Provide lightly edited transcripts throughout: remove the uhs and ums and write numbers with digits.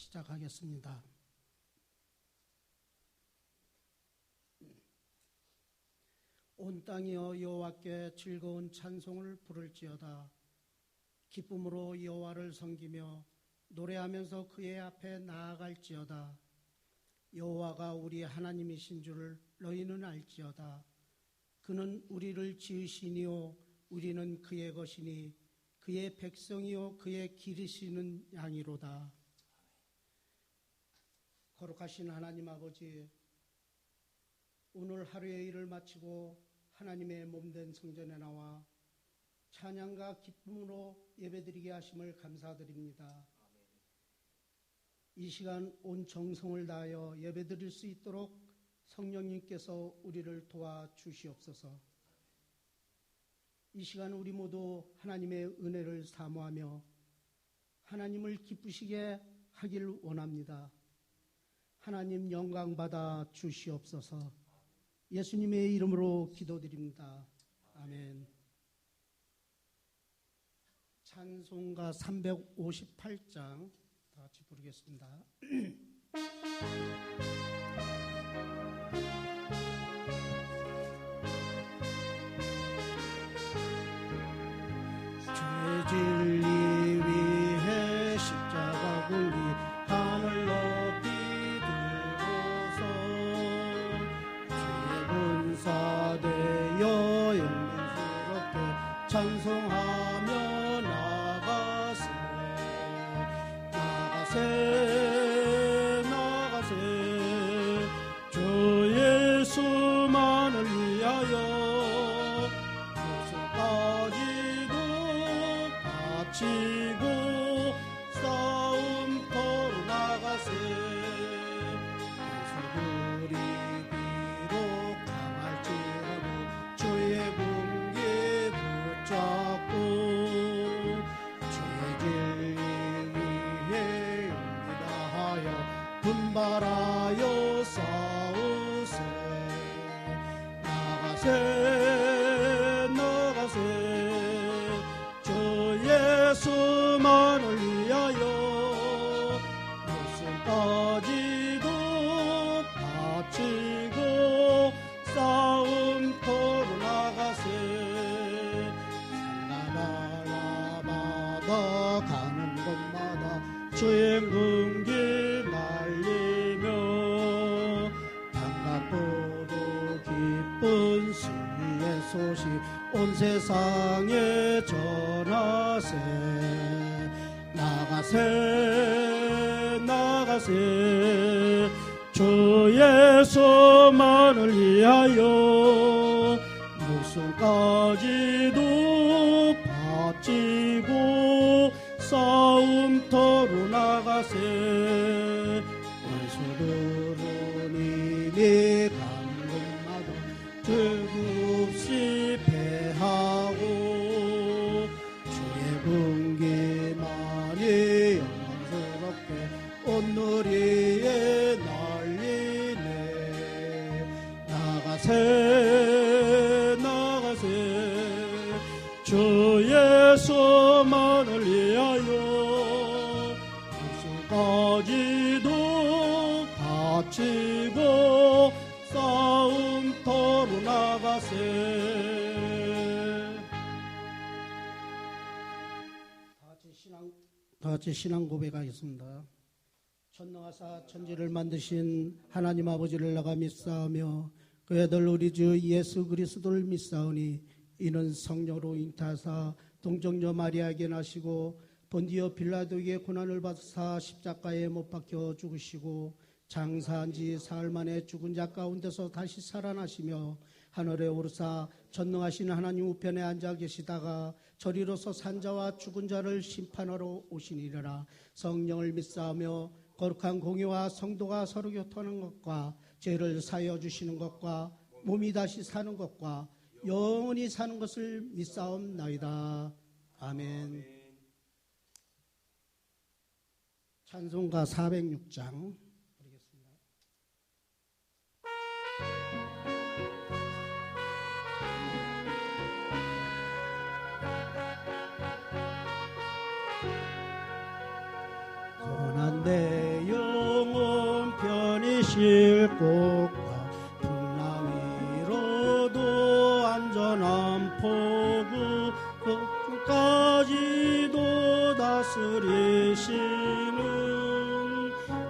시작하겠습니다. 온 땅이여 여호와께 즐거운 찬송을 부를지어다. 기쁨으로 여호와를 섬기며 노래하면서 그의 앞에 나아갈지어다. 여호와가 우리 하나님이신 줄을 너희는 알지어다. 그는 우리를 지으시니요 우리는 그의 것이니 그의 백성이요 그의 기르시는 양이로다. 거룩하신 하나님 아버지, 오늘 하루의 일을 마치고 하나님의 몸된 성전에 나와 찬양과 기쁨으로 예배드리게 하심을 감사드립니다. 이 시간 온 정성을 다하여 예배드릴 수 있도록 성령님께서 우리를 도와주시옵소서. 이 시간 우리 모두 하나님의 은혜를 사모하며 하나님을 기쁘시게 하길 원합니다. 하나님 영광 받아 주시옵소서. 예수님의 이름으로 기도드립니다. 아멘. 찬송가 358장 다 같이 부르겠습니다. 주의 진리 위해 십자가 굴리 하늘 높이 들고서 주의 군사 되어 영광스럽게 찬송하며 나가세 주 예수만을 위하여 목숨까지도 바치고 싸움터로 나가세. 원수들이 비록 강할지라도 주의 군기 붙잡고 주의 진리 위해 용기 다하여 분발하여 싸우세. 나가세 주 예수만을 위하여 목숨까지도 바치고 싸움터로 나가세. 산나라마다 가는 곳마다 주의 군기 날리며 반갑고도 기쁜 승리의 소식 온 세상에 전하세. 나가세 주 예수만을 위하여 목숨까지도 바치고 싸움터로 나가세. 원수들은 이미 가는 곳마다 죄없이 패하고 주의 군기만이 영광스럽게 온 누리에 날리네. 나가세 주 예수만을 위하여 목숨까지도 바치고 싸움터로 나가세. 다 같이 신앙 고백하겠습니다. 전능하사 천지를 만드신 하나님 아버지를 나가 믿사오며 그 아들 우리 주 예수 그리스도를 믿사오니 이는 성령으로 잉태하사 동정녀 마리아에게 나시고 본디오 빌라도에게 고난을 받으사 십자가에 못 박혀 죽으시고 장사한 지 사흘 만에 죽은 자 가운데서 다시 살아나시며 하늘에 오르사 전능하신 하나님 우편에 앉아 계시다가 저리로서 산자와 죽은 자를 심판하러 오시니라. 성령을 믿사오며 거룩한 공의와 성도가 서로 교통하는 것과 죄를 사하여 주시는 것과 몸이 다시 사는 것과 영원히 사는 것을 믿사옵나이다. 아멘. 찬송가 406장 부르겠습니다. 고난된 쉴 곳과 풍랑 위로도 안전한 포구 끝까지도 다스리시는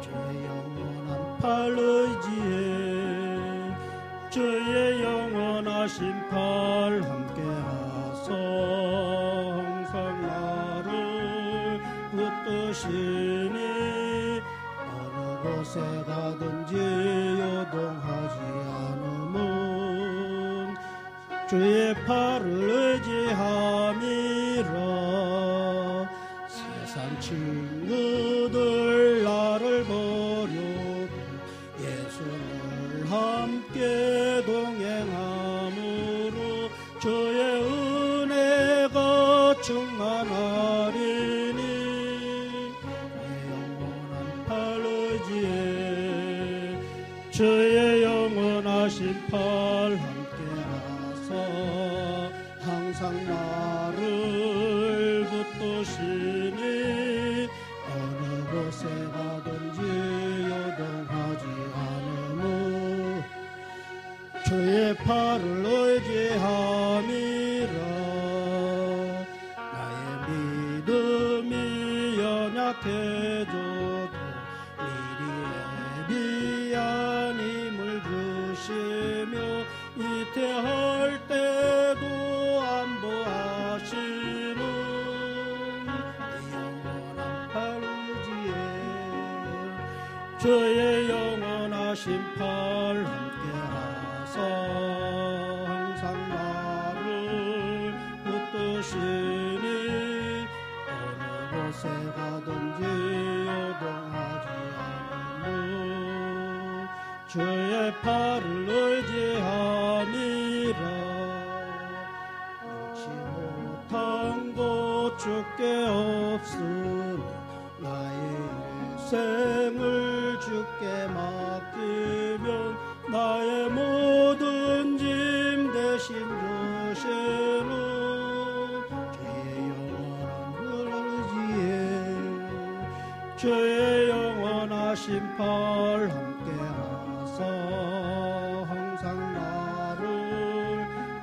주의 영원한 팔 의지에 주의 영원하신 팔 함께하소 항상 나를 붙드시니 어느 곳에 가든지 요동하지 않음은 주의 팔을 의지함이라. 세상 친구들 나를 버려도 예수를 함께 동행함으로 주의 은혜가 충만하리니 주의 영원한 팔 의지에 주의 영원하신 팔 함께하사 항상 나를 붙드시니 어느 곳에 가든지 요동하지 않음은 주의 팔을 의지함이라. 나의 믿음이 연약해져도 미리 예비한 힘을 주시며 이태할 때도 안보하시는 영원한 팔 의지에 주의 영원하신 팔 함께하사 항상 나를 붙드시니 어느 곳에 가든지 요동하지 않음은 주의 팔을 의지함이라. 잃지 못한 것 주께 없으니 나의 일생을 주께 맡기면 나의 모든 짐 대신 주시는 주의 영원한 팔 의지에 주의 영원하신 팔 함께하사 항상 나를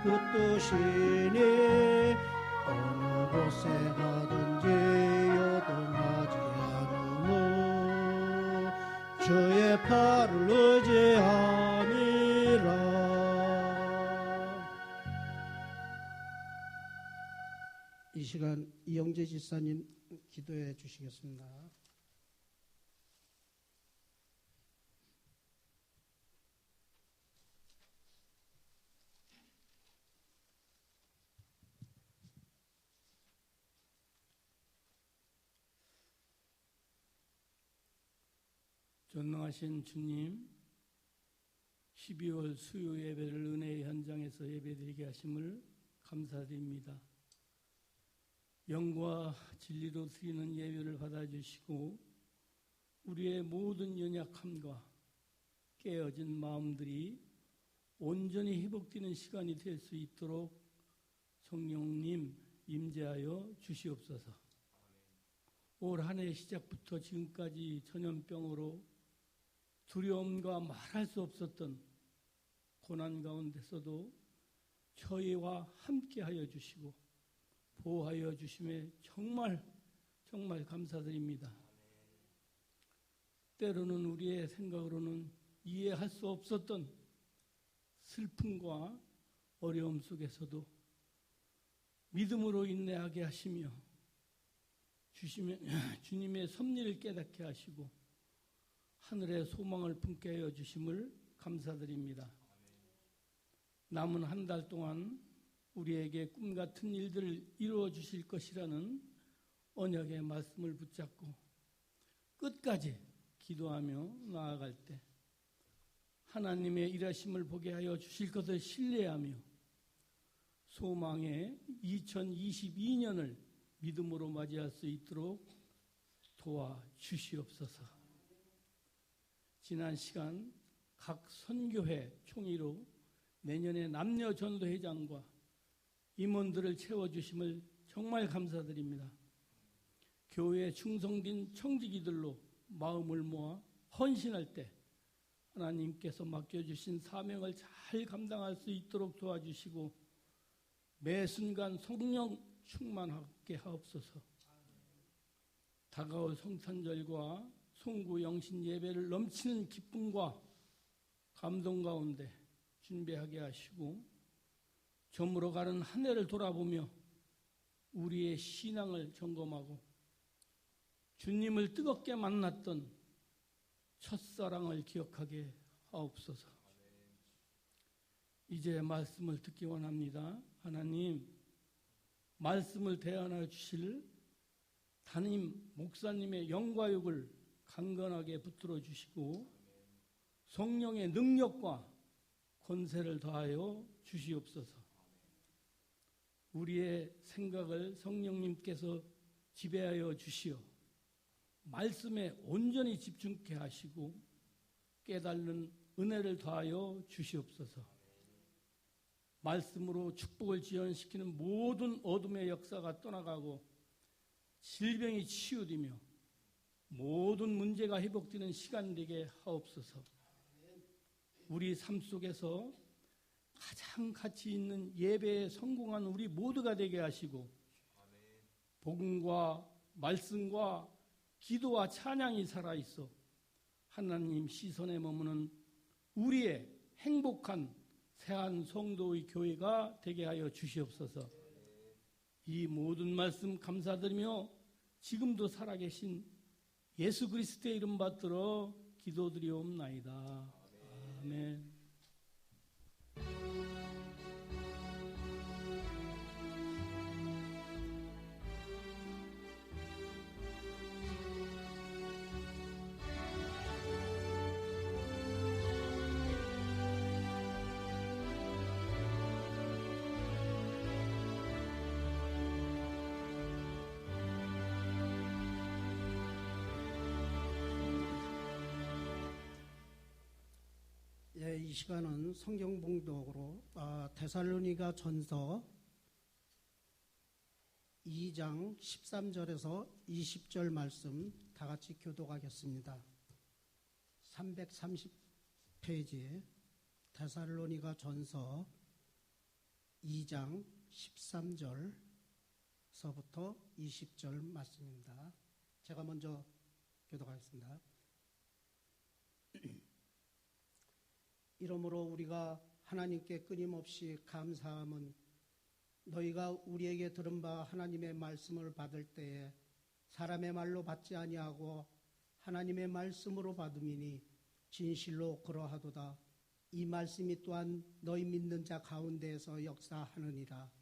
붙드시니 어느 곳에 가든지 요동하지 않음은 주의 팔을 의지함이라. 이 시간 이영재 지사님 기도해 주시겠습니다. 전능하신 주님, 12월 수요 예배를 은혜의 현장에서 예배드리게 하심을 감사드립니다. 영과 진리로 드리는 예배를 받아주시고 우리의 모든 연약함과 깨어진 마음들이 온전히 회복되는 시간이 될 수 있도록 성령님 임재하여 주시옵소서. 올 한 해 시작부터 지금까지 전염병으로 두려움과 말할 수 없었던 고난 가운데서도 저희와 함께하여 주시고 보호하여 주심에 정말 감사드립니다. 때로는 우리의 생각으로는 이해할 수 없었던 슬픔과 어려움 속에서도 믿음으로 인내하게 하시며 주님의 섭리를 깨닫게 하시고 하늘의 소망을 품게 하여 주심을 감사드립니다. 남은 한 달 동안 우리에게 꿈같은 일들을 이루어 주실 것이라는 언약의 말씀을 붙잡고 끝까지 기도하며 나아갈 때 하나님의 일하심을 보게 하여 주실 것을 신뢰하며 소망의 2022년을 믿음으로 맞이할 수 있도록 도와주시옵소서. 지난 시간 각 선교회 총의로 내년에 남녀 전도회장과 임원들을 채워주심을 정말 감사드립니다. 교회에 충성된 청지기들로 마음을 모아 헌신할 때 하나님께서 맡겨주신 사명을 잘 감당할 수 있도록 도와주시고 매 순간 성령 충만하게 하옵소서. 다가올 성탄절과 송구 영신 예배를 넘치는 기쁨과 감동 가운데 준비하게 하시고 저물어 가는 한 해를 돌아보며 우리의 신앙을 점검하고 주님을 뜨겁게 만났던 첫사랑을 기억하게 하옵소서. 이제 말씀을 듣기 원합니다. 하나님, 말씀을 대안해 주실 담임 목사님의 영과육을 강건하게 붙들어 주시고 성령의 능력과 권세를 더하여 주시옵소서. 우리의 생각을 성령님께서 지배하여 주시어 말씀에 온전히 집중케 하시고 깨닫는 은혜를 더하여 주시옵소서. 말씀으로 축복을 지연시키는 모든 어둠의 역사가 떠나가고 질병이 치유되며 모든 문제가 회복되는 시간 되게 하옵소서. 우리 삶 속에서 가장 가치 있는 예배에 성공한 우리 모두가 되게 하시고 복음과 말씀과 기도와 찬양이 살아있어 하나님 시선에 머무는 우리의 행복한 새한 성도의 교회가 되게 하여 주시옵소서. 이 모든 말씀 감사드리며 지금도 살아계신 예수 그리스도의 이름 받들어 기도드리옵나이다. 아멘. 이 시간은 성경 봉독으로 데살로니가 전서 2장 13절에서 20절 말씀 다 같이 교독하겠습니다. 330페이지에 데살로니가 전서 2장 13절서부터 20절 말씀입니다. 제가 먼저 교독하겠습니다. 이러므로 우리가 하나님께 끊임없이 감사함은 너희가 우리에게 들은 바 하나님의 말씀을 받을 때에 사람의 말로 받지 아니하고 하나님의 말씀으로 받음이니 진실로 그러하도다. 이 말씀이 또한 너희 믿는 자 가운데에서 역사하느니라.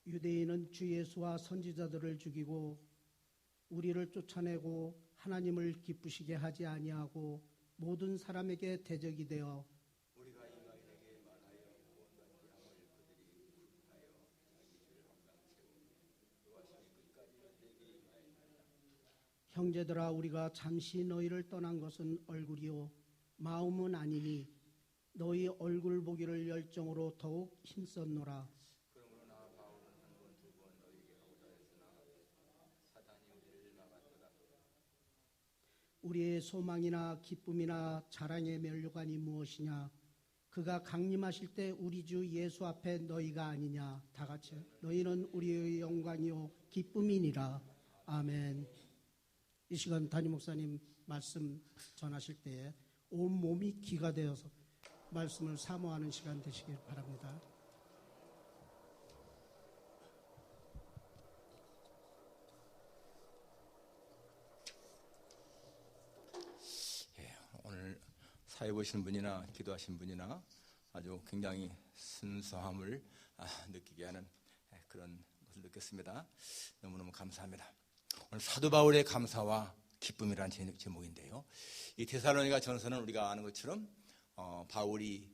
유대인은 주 예수와 선지자들을 죽이고 우리를 쫓아내고 하나님을 기쁘시게 하지 아니하고 모든 사람에게 대적이 되어 우리가 이방인에게 말하여 구원받게 함을 그들이 굿하여 자기 죄를 항상 채우며 노하심이 끝까지 내게 임하였느니라. 형제들아, 우리가 잠시 너희를 떠난 것은 얼굴이요 마음은 아니니 너희 얼굴 보기를 열정으로 더욱 힘썼노라. 우리의 소망이나 기쁨이나 자랑의 면류관이 무엇이냐? 그가 강림하실 때 우리 주 예수 앞에 너희가 아니냐? 다 같이 너희는 우리의 영광이요 기쁨이니라. 아멘. 이 시간 담임 목사님 말씀 전하실 때에 온 몸이 기가 되어서 말씀을 사모하는 시간 되시길 바랍니다. 사회 보시는 분이나 기도하신 분이나 아주 굉장히 순수함을 느끼게 하는 그런 것을 느꼈습니다. 너무너무 감사합니다. 오늘 사도 바울의 감사와 기쁨이라는 제목인데요. 이 데살로니가 전서는 우리가 아는 것처럼 바울이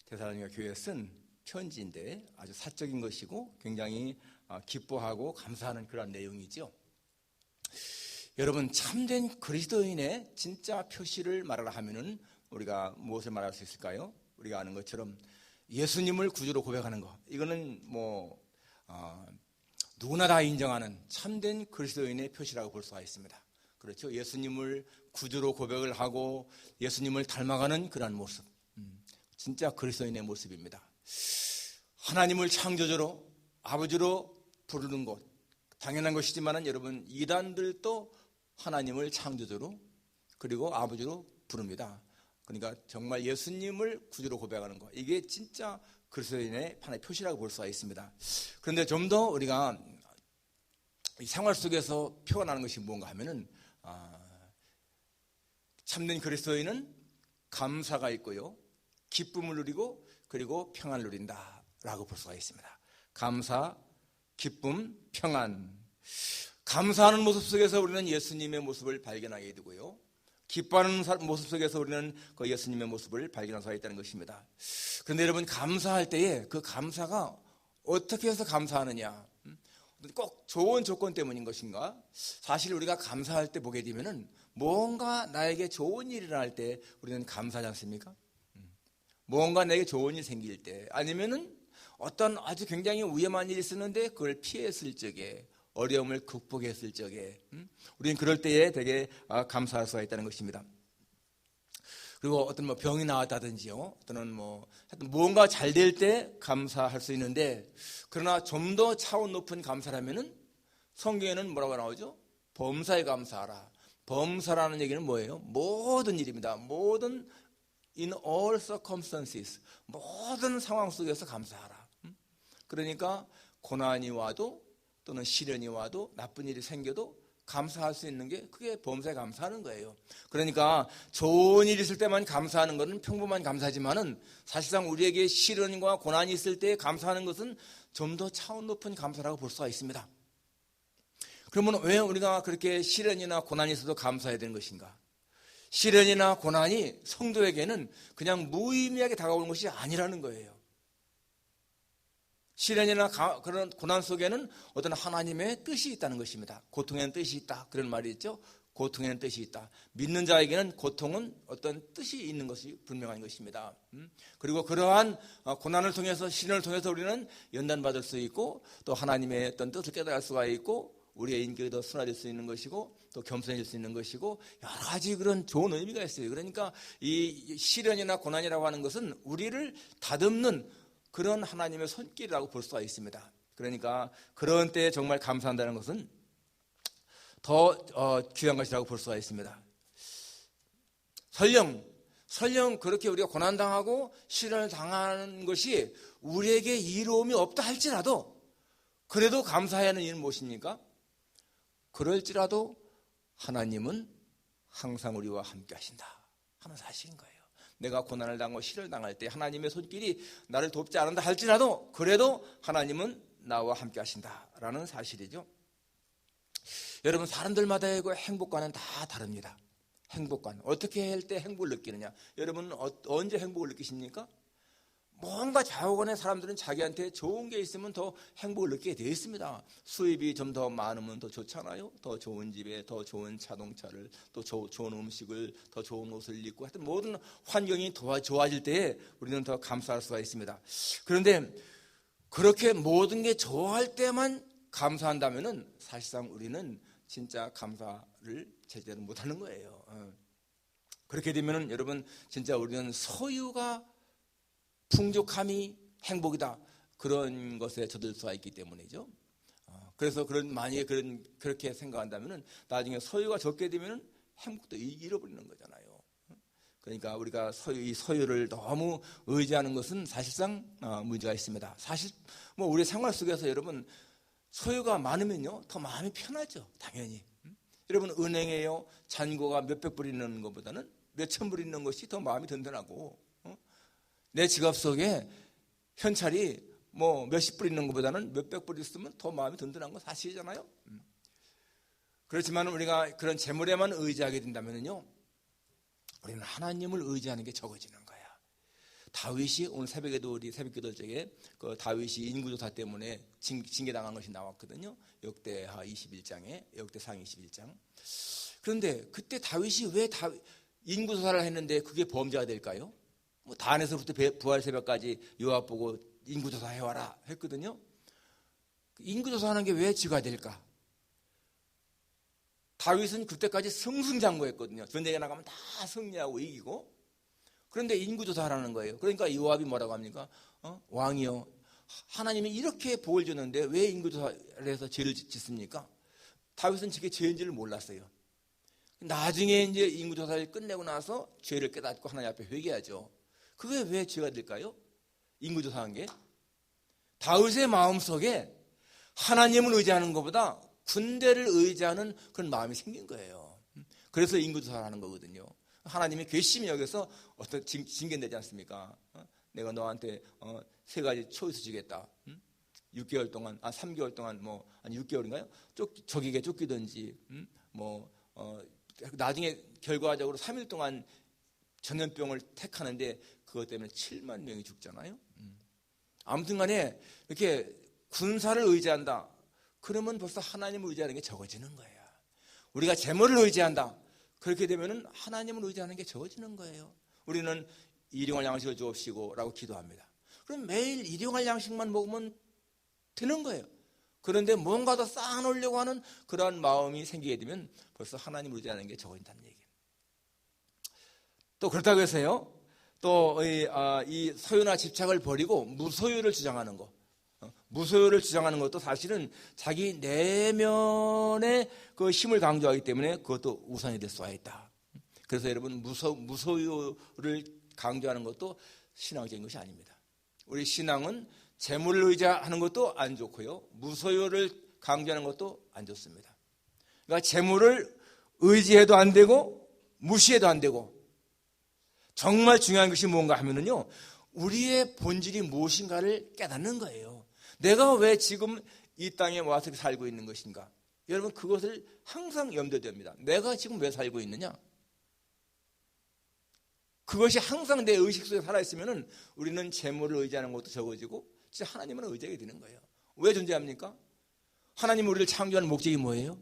데살로니가 교회에 쓴 편지인데 아주 사적인 것이고 굉장히 기뻐하고 감사하는 그런 내용이죠. 여러분, 참된 그리스도인의 진짜 표시를 말하라 하면은 우리가 무엇을 말할 수 있을까요? 우리가 아는 것처럼 예수님을 구주로 고백하는 것, 이거는 누구나 다 인정하는 참된 그리스도인의 표시라고 볼 수가 있습니다. 그렇죠? 예수님을 구주로 고백을 하고 예수님을 닮아가는 그런 모습, 진짜 그리스도인의 모습입니다. 하나님을 창조주로, 아버지로 부르는 것, 당연한 것이지만 여러분, 이단들도 하나님을 창조주로 그리고 아버지로 부릅니다. 그러니까 정말 예수님을 구주로 고백하는 것, 이게 진짜 그리스도인의 하나의 표시라고 볼 수가 있습니다. 그런데 좀 더 우리가 생활 속에서 표현하는 것이 뭔가 하면은 참된 그리스도인은 감사가 있고요, 기쁨을 누리고 그리고 평안을 누린다라고 볼 수가 있습니다. 감사, 기쁨, 평안. 감사하는 모습 속에서 우리는 예수님의 모습을 발견하게 되고요, 기뻐하는 모습 속에서 우리는 그 예수님의 모습을 발견할 수가 있다는 것입니다. 그런데 여러분, 감사할 때에 그 감사가 어떻게 해서 감사하느냐, 꼭 좋은 조건 때문인 것인가? 사실 우리가 감사할 때 보게 되면은 뭔가 나에게 좋은 일이 일어날 때 우리는 감사하지 않습니까? 뭔가 내게 좋은 일이 생길 때, 아니면은 어떤 아주 굉장히 위험한 일이 있었는데 그걸 피했을 적에, 어려움을 극복했을 적에, 우리는 그럴 때에 되게 감사할 수가 있다는 것입니다. 그리고 어떤 병이 나왔다든지요, 또는 하여튼 뭔가 잘 될 때 감사할 수 있는데, 그러나 좀 더 차원 높은 감사라면은 성경에는 뭐라고 나오죠? 범사에 감사하라. 범사라는 얘기는 뭐예요? 모든 일입니다. 모든 in all circumstances, 모든 상황 속에서 감사하라. 그러니까 고난이 와도 또는 시련이 와도 나쁜 일이 생겨도 감사할 수 있는 게 그게 범사에 감사하는 거예요. 그러니까 좋은 일이 있을 때만 감사하는 것은 평범한 감사지만은 사실상 우리에게 시련과 고난이 있을 때 감사하는 것은 좀 더 차원 높은 감사라고 볼 수가 있습니다. 그러면 왜 우리가 그렇게 시련이나 고난이 있어도 감사해야 되는 것인가? 시련이나 고난이 성도에게는 그냥 무의미하게 다가오는 것이 아니라는 거예요. 시련이나 그런 고난 속에는 어떤 하나님의 뜻이 있다는 것입니다. 고통에는 뜻이 있다, 그런 말이 있죠. 고통에는 뜻이 있다. 믿는 자에게는 고통은 어떤 뜻이 있는 것이 분명한 것입니다. 그리고 그러한 고난을 통해서, 시련을 통해서 우리는 연단받을 수 있고, 또 하나님의 어떤 뜻을 깨달을 수가 있고, 우리의 인격이 더 순화될 수 있는 것이고, 또 겸손해질 수 있는 것이고, 여러 가지 그런 좋은 의미가 있어요. 그러니까 이 시련이나 고난이라고 하는 것은 우리를 다듬는 그런 하나님의 손길이라고 볼 수가 있습니다. 그러니까 그런 때에 정말 감사한다는 것은 더 귀한 것이라고 볼 수가 있습니다. 설령 그렇게 우리가 고난당하고 시련을 당하는 것이 우리에게 이로움이 없다 할지라도 그래도 감사해야 하는 일은 무엇입니까? 그럴지라도 하나님은 항상 우리와 함께 하신다 하는 사실인 거예요. 내가 고난을 당하고 시련을 당할 때 하나님의 손길이 나를 돕지 않는다 할지라도 그래도 하나님은 나와 함께 하신다라는 사실이죠. 여러분, 사람들마다의 그 행복관은 다 다릅니다. 행복관, 어떻게 할 때 행복을 느끼느냐. 여러분, 언제 행복을 느끼십니까? 뭔가 좌우간의 사람들은 자기한테 좋은 게 있으면 더 행복을 느끼게 되어 있습니다. 수입이 좀 더 많으면 더 좋잖아요. 더 좋은 집에 더 좋은 자동차를, 또 좋은 음식을, 더 좋은 옷을 입고, 하여튼 모든 환경이 좋아질 때에 우리는 더 감사할 수가 있습니다. 그런데 그렇게 모든 게 좋아할 때만 감사한다면은 사실상 우리는 진짜 감사를 제대로 못하는 거예요. 그렇게 되면은 여러분, 진짜 우리는 소유가 풍족함이 행복이다, 그런 것에 젖을 수가 있기 때문이죠. 그래서 만약에 그렇게 생각한다면은 나중에 소유가 적게 되면은 행복도 잃어버리는 거잖아요. 그러니까 우리가 이 소유를 너무 의지하는 것은 사실상 문제가 있습니다. 사실 우리 생활 속에서 여러분, 소유가 많으면요 더 마음이 편하죠, 당연히. 여러분, 은행에요 잔고가 몇백 불 있는 것보다는 몇천 불 있는 것이 더 마음이 든든하고, 내 지갑 속에 현찰이 몇십 불 있는 것보다는 몇백 불 있으면 더 마음이 든든한 건 사실이잖아요. 그렇지만 우리가 그런 재물에만 의지하게 된다면요, 우리는 하나님을 의지하는 게 적어지는 거야. 다윗이 오늘 새벽에도 우리 새벽기도 적에 그 다윗이 인구조사 때문에 징계당한 것이 나왔거든요. 역대하 21장에, 역대상 21장. 그런데 그때 다윗이 왜 인구조사를 했는데 그게 범죄가 될까요? 뭐 단에서부터 부활새벽까지 요압 보고 인구조사 해와라 했거든요. 인구조사하는 게 왜 죄가 될까? 다윗은 그때까지 승승장구했거든요. 전쟁에 나가면 다 승리하고 이기고. 그런데 인구조사하라는 거예요. 그러니까 요압이 뭐라고 합니까? 왕이요, 하나님이 이렇게 복을 줬는데 왜 인구조사를 해서 죄를 짓습니까? 다윗은 저게 죄인지를 몰랐어요. 나중에 이제 인구조사를 끝내고 나서 죄를 깨닫고 하나님 앞에 회개하죠. 그게 왜 죄가 될까요? 인구조사한 게. 다윗의 마음속에 하나님을 의지하는 것보다 군대를 의지하는 그런 마음이 생긴 거예요. 그래서 인구조사를 하는 거거든요. 하나님이 괘씸히 여기서 어떤 징계되지 않습니까? 내가 너한테 3가지 초이스 주겠다. 6개월 동안, 3개월 동안, 아니 6개월인가요? 적에게 쫓기든지, 나중에 결과적으로 3일 동안 전염병을 택하는데 그것 때문에 7만 명이 죽잖아요. 아무튼 간에 이렇게 군사를 의지한다. 그러면 벌써 하나님을 의지하는 게 적어지는 거예요. 우리가 재물을 의지한다. 그렇게 되면 하나님을 의지하는 게 적어지는 거예요. 우리는 일용할 양식을 주옵시고 라고 기도합니다. 그럼 매일 일용할 양식만 먹으면 되는 거예요. 그런데 뭔가 더 쌓아놓으려고 하는 그러한 마음이 생기게 되면 벌써 하나님을 의지하는 게 적어진다는 얘기예요. 또 그렇다고 해서요, 또 이 소유나 집착을 버리고 무소유를 주장하는 것, 무소유를 주장하는 것도 사실은 자기 내면의 그 힘을 강조하기 때문에 그것도 우선이 될 수가 있다. 그래서 여러분, 무소유를 강조하는 것도 신앙적인 것이 아닙니다. 우리 신앙은 재물을 의지하는 것도 안 좋고요, 무소유를 강조하는 것도 안 좋습니다. 그러니까 재물을 의지해도 안 되고 무시해도 안 되고, 정말 중요한 것이 뭔가 하면은요, 우리의 본질이 무엇인가를 깨닫는 거예요. 내가 왜 지금 이 땅에 와서 살고 있는 것인가? 여러분, 그것을 항상 염두에 둡니다. 내가 지금 왜 살고 있느냐? 그것이 항상 내 의식 속에 살아있으면 우리는 재물을 의지하는 것도 적어지고 진짜 하나님을 의지하게 되는 거예요. 왜 존재합니까? 하나님 우리를 창조하는 목적이 뭐예요?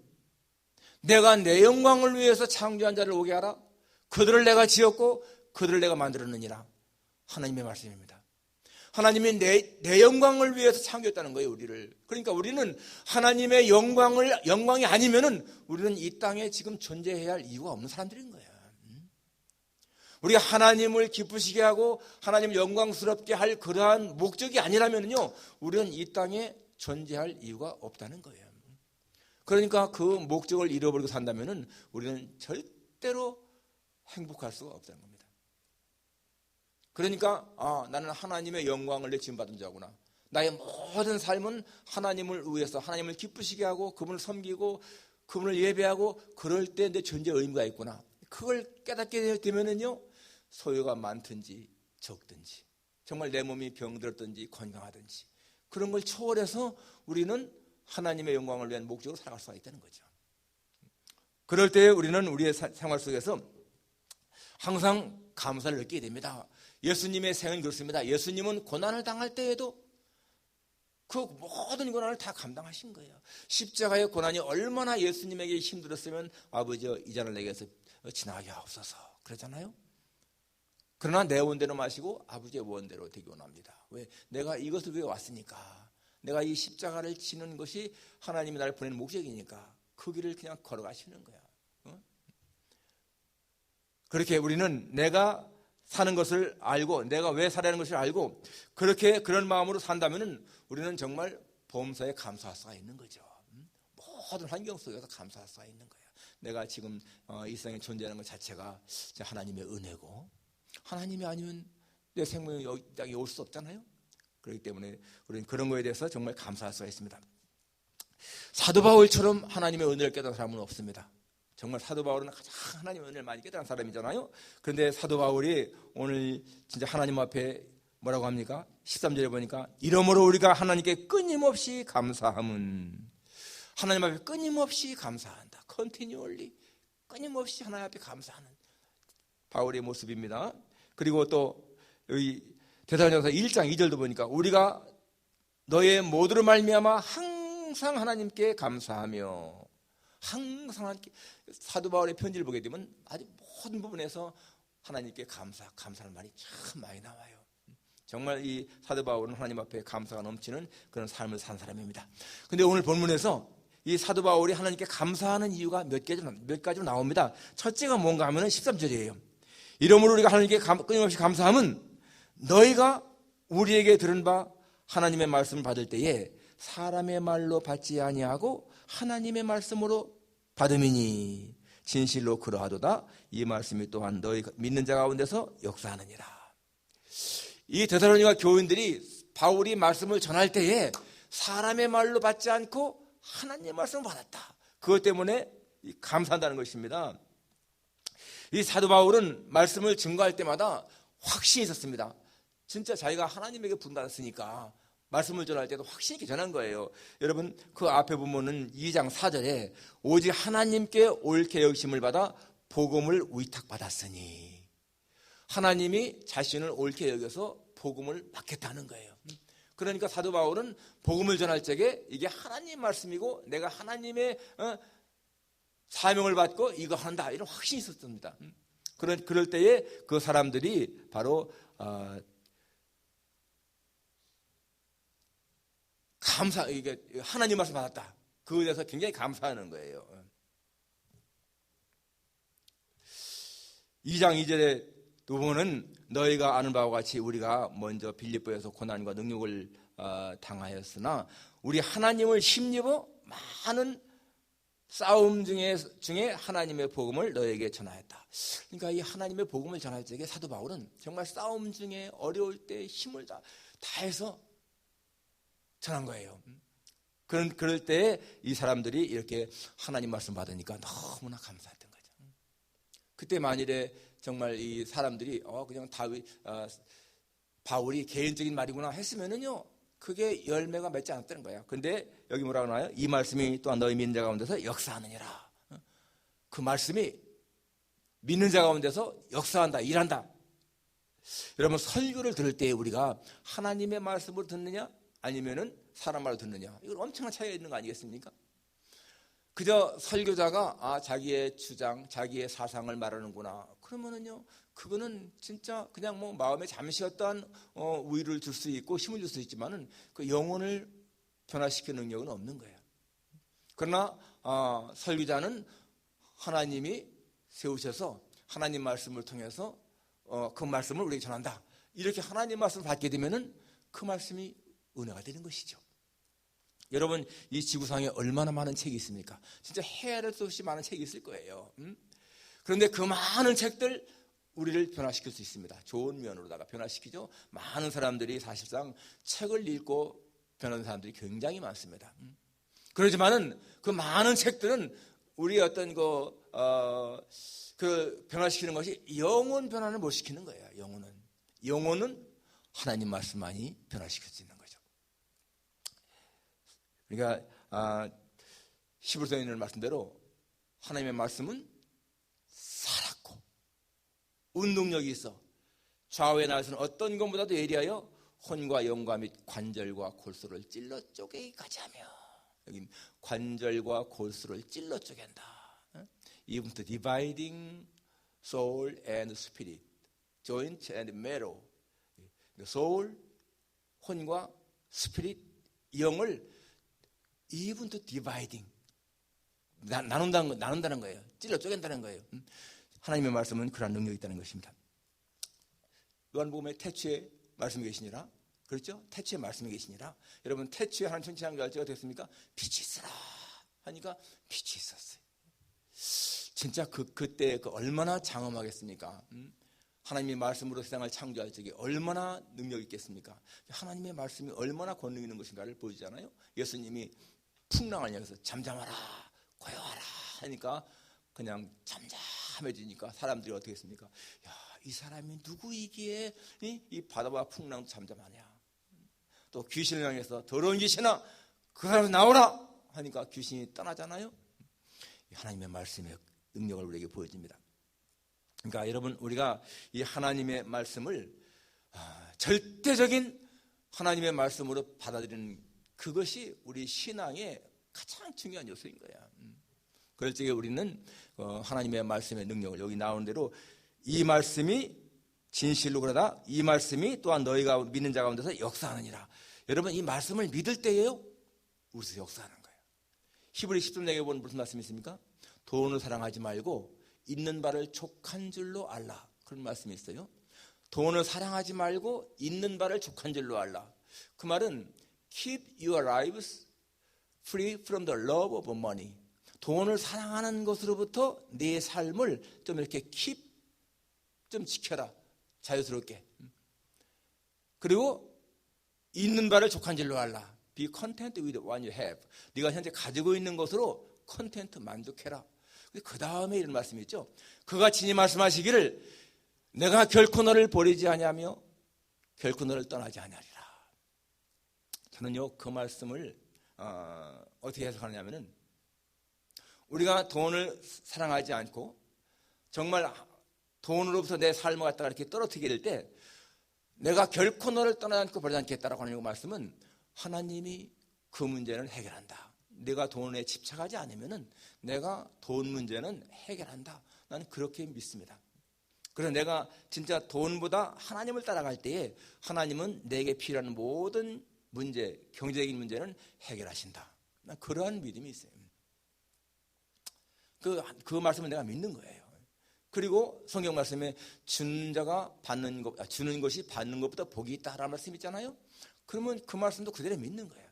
내가 내 영광을 위해서 창조한 자를 오게 하라. 그들을 내가 지었고 그들을 내가 만들었느니라. 하나님의 말씀입니다. 하나님이 내 영광을 위해서 창조했다는 거예요, 우리를. 그러니까 우리는 하나님의 영광이 아니면은 우리는 이 땅에 지금 존재해야 할 이유가 없는 사람들인 거예요. 우리가 하나님을 기쁘시게 하고 하나님을 영광스럽게 할 그러한 목적이 아니라면요, 우리는 이 땅에 존재할 이유가 없다는 거예요. 그러니까 그 목적을 잃어버리고 산다면은 우리는 절대로 행복할 수가 없다는 겁니다. 그러니까 나는 하나님의 영광을 내 지금 받은 자구나. 나의 모든 삶은 하나님을 위해서 하나님을 기쁘시게 하고 그분을 섬기고 그분을 예배하고 그럴 때 내 존재의 의미가 있구나. 그걸 깨닫게 되면은요, 소유가 많든지 적든지, 정말 내 몸이 병들었든지 건강하든지, 그런 걸 초월해서 우리는 하나님의 영광을 위한 목적으로 살아갈 수가 있다는 거죠. 그럴 때 우리는 우리의 생활 속에서 항상 감사를 느끼게 됩니다. 예수님의 생은 그렇습니다. 예수님은 고난을 당할 때에도 그 모든 고난을 다 감당하신 거예요. 십자가의 고난이 얼마나 예수님에게 힘들었으면 아버지여 이 잔을 내게서 지나가게 하옵소서 그러잖아요. 그러나 내 원대로 마시고 아버지의 원대로 되기 원합니다. 왜? 내가 이것을 위해 왔으니까. 내가 이 십자가를 지는 것이 하나님이 나를 보내는 목적이니까 그 길을 그냥 걸어가시는 거야. 그렇게 우리는 내가 사는 것을 알고 내가 왜 살아야 하는 것을 알고 그렇게 그런 마음으로 산다면 우리는 정말 범사에 감사할 수가 있는 거죠. 모든 환경 속에서 감사할 수가 있는 거예요. 내가 지금 이 세상에 존재하는 것 자체가 하나님의 은혜고, 하나님이 아니면 내 생명이 여기 땅에 올 수 없잖아요. 그렇기 때문에 우리는 그런 거에 대해서 정말 감사할 수가 있습니다. 사도 바울처럼 하나님의 은혜를 깨달은 사람은 없습니다. 정말 사도 바울은 가장 하나님의 은혜를 많이 깨달은 사람이잖아요. 그런데 사도 바울이 오늘 진짜 하나님 앞에 뭐라고 합니까? 13절에 보니까 이러므로 우리가 하나님께 끊임없이 감사함은, 하나님 앞에 끊임없이 감사한다. continually, 끊임없이 하나님 앞에 감사하는 바울의 모습입니다. 그리고 또 여기 데살로니가서 1장 2절도 보니까 우리가 너의 모두로 말미암아 항상 하나님께 감사하며, 항상 사도 바울의 편지를 보게 되면 아주 모든 부분에서 하나님께 감사하는 말이 참 많이 나와요. 정말 이 사도 바울은 하나님 앞에 감사가 넘치는 그런 삶을 산 사람입니다. 그런데 오늘 본문에서 이 사도 바울이 하나님께 감사하는 이유가 몇 가지로 나옵니다. 첫째가 뭔가 하면 13절이에요. 이러므로 우리가 하나님께 끊임없이 감사함은 너희가 우리에게 들은 바 하나님의 말씀을 받을 때에 사람의 말로 받지 아니하고 하나님의 말씀으로 받음이니 진실로 그러하도다. 이 말씀이 또한 너희 믿는 자 가운데서 역사하느니라. 이 데살로니가 교인들이 바울이 말씀을 전할 때에 사람의 말로 받지 않고 하나님의 말씀을 받았다. 그것 때문에 감사한다는 것입니다. 이 사도 바울은 말씀을 증거할 때마다 확신이 있었습니다. 진짜 자기가 하나님에게 분받았으니까 말씀을 전할 때도 확신 있게 전한 거예요. 여러분 그 앞에 보면은 2장 4절에 오직 하나님께 옳게 여기심을 받아 복음을 위탁받았으니, 하나님이 자신을 옳게 여겨서 복음을 받겠다는 거예요. 그러니까 사도 바울은 복음을 전할 적에 이게 하나님 말씀이고 내가 하나님의 사명을 받고 이거 한다, 이런 확신이 있었습니다. 그럴 때에 그 사람들이 바로 이게 하나님 말씀 받았다, 그거에 대해서 굉장히 감사하는 거예요. 2장 2절에 보면은 너희가 아는 바와 같이 우리가 먼저 빌립보에서 고난과 능욕을 당하였으나 우리 하나님을 힘입어 많은 싸움 중에 하나님의 복음을 너에게 전하였다. 그러니까 이 하나님의 복음을 전할 적에 사도 바울은 정말 싸움 중에 어려울 때 힘을 다해서 전한 거예요. 그럴 때 이 사람들이 이렇게 하나님 말씀 받으니까 너무나 감사했던 거죠. 그때 만일에 정말 이 사람들이 그냥 바울이 개인적인 말이구나 했으면은요, 그게 열매가 맺지 않았다는 거야. 근데 여기 뭐라고 나와요? 이 말씀이 또한 너희 믿는 자 가운데서 역사하느니라. 그 말씀이 믿는 자 가운데서 역사한다, 일한다. 여러분 설교를 들을 때 우리가 하나님의 말씀으로 듣느냐 아니면은 사람 말로 듣느냐, 이건 엄청난 차이가 있는 거 아니겠습니까? 그저 설교자가 자기의 주장, 자기의 사상을 말하는구나, 그러면은요, 그거는 진짜 그냥 뭐 마음에 잠시 어떠한 우위를 줄 수 있고 힘을 줄 수 있지만은 그 영혼을 변화시키는 능력은 없는 거예요. 그러나 설교자는 하나님이 세우셔서 하나님 말씀을 통해서 그 말씀을 우리에게 전한다, 이렇게 하나님 말씀을 받게 되면은 그 말씀이 은혜가 되는 것이죠. 여러분 이 지구상에 얼마나 많은 책이 있습니까? 진짜 헤아릴 수 없이 많은 책이 있을 거예요. 그런데 그 많은 책들 우리를 변화시킬 수 있습니다. 좋은 면으로다가 변화시키죠. 많은 사람들이 사실상 책을 읽고 변하는 사람들이 굉장히 많습니다. 그렇지만은 그 많은 책들은 우리 어떤 그 변화시키는 것이 영혼 변화를 못 시키는 거예요. 영혼은 하나님 말씀만이 변화시킬 수 있는 거죠. 그러니까 히브리서에 있는 말씀대로 하나님의 말씀은 살았고 운동력이 있어 좌우에 나서는 어떤 것보다도 예리하여 혼과 영과 및 관절과 골수를 찔러 쪼개기까지 하며, 여기 관절과 골수를 찔러 쪼갠다. Even to dividing soul and spirit, joint and marrow. soul, 혼과 spirit, 영을 even to dividing, 나눈다는 거예요. 찔러 쪼갠다는 거예요. 하나님의 말씀은 그런 능력이 있다는 것입니다. 요한복음에 태초에 말씀이 계시니라, 그렇죠? 태초에 말씀이 계시니라. 여러분 태초에 하나님 천지한 게 어떻게 됐습니까? 빛이 있으라 하니까 빛이 있었어요. 진짜 그때 얼마나 장엄하겠습니까? 하나님의 말씀으로 세상을 창조할 적에 얼마나 능력이 있겠습니까? 하나님의 말씀이 얼마나 권능 있는 것인가를 보여주잖아요. 예수님이 풍랑을 향해서 잠잠하라, 고요하라 하니까 그냥 잠잠해지니까 사람들이 어떻게 했습니까? 야, 이 사람이 누구이기에 이 바다와 풍랑도 잠잠하냐. 또 귀신을 향해서 더러운 귀신아 그 사람에서 나오라 하니까 귀신이 떠나잖아요. 하나님의 말씀의 능력을 우리에게 보여줍니다. 그러니까 여러분 우리가 이 하나님의 말씀을 절대적인 하나님의 말씀으로 받아들이는 그것이 우리 신앙의 가장 중요한 요소인 거야. 그럴 적에 우리는 하나님의 말씀의 능력을 여기 나오는 대로 이 말씀이 진실로 그러다 이 말씀이 또한 너희가 믿는 자 가운데서 역사하느니라. 여러분 이 말씀을 믿을 때에요 우리서 역사하는 거예요. 히브리 10장 보면 무슨 말씀이 있습니까? 돈을 사랑하지 말고 있는 바를 족한 줄로 알라. 그런 말씀이 있어요. 돈을 사랑하지 말고 있는 바를 족한 줄로 알라. 그 말은 keep your lives free from the love of money. 돈을 사랑하는 것으로부터 내 삶을 좀 이렇게 keep 좀 지켜라. 자유스럽게. 그리고 있는 바를 족한 줄로 알라. Be content with what you have. 네가 현재 가지고 있는 것으로 컨텐트 만족해라. 그 다음에 이런 말씀이 있죠. 그가 친히 말씀하시기를 내가 결코 너를 버리지 아니하며 결코 너를 떠나지 아니하리라. 저는요 그 말씀을 어떻게 해석하느냐면은 우리가 돈을 사랑하지 않고 정말 돈으로부터 내 삶을 갖다가 이렇게 떨어뜨리게 될 때 내가 결코 너를 떠나지 않고 버리지 않겠다라고 하는 그 말씀은 하나님이 그 문제는 해결한다. 내가 돈에 집착하지 않으면은 내가 돈 문제는 해결한다. 나는 그렇게 믿습니다. 그래서 내가 진짜 돈보다 하나님을 따라갈 때에 하나님은 내게 필요한 모든 문제, 경제적인 문제는 해결하신다. 난 그러한 믿음이 있어요. 그 말씀을 내가 믿는 거예요. 그리고 성경 말씀에 주는 것이 받는 것보다 복이 있다라는 말씀 있잖아요. 그러면 그 말씀도 그대로 믿는 거예요.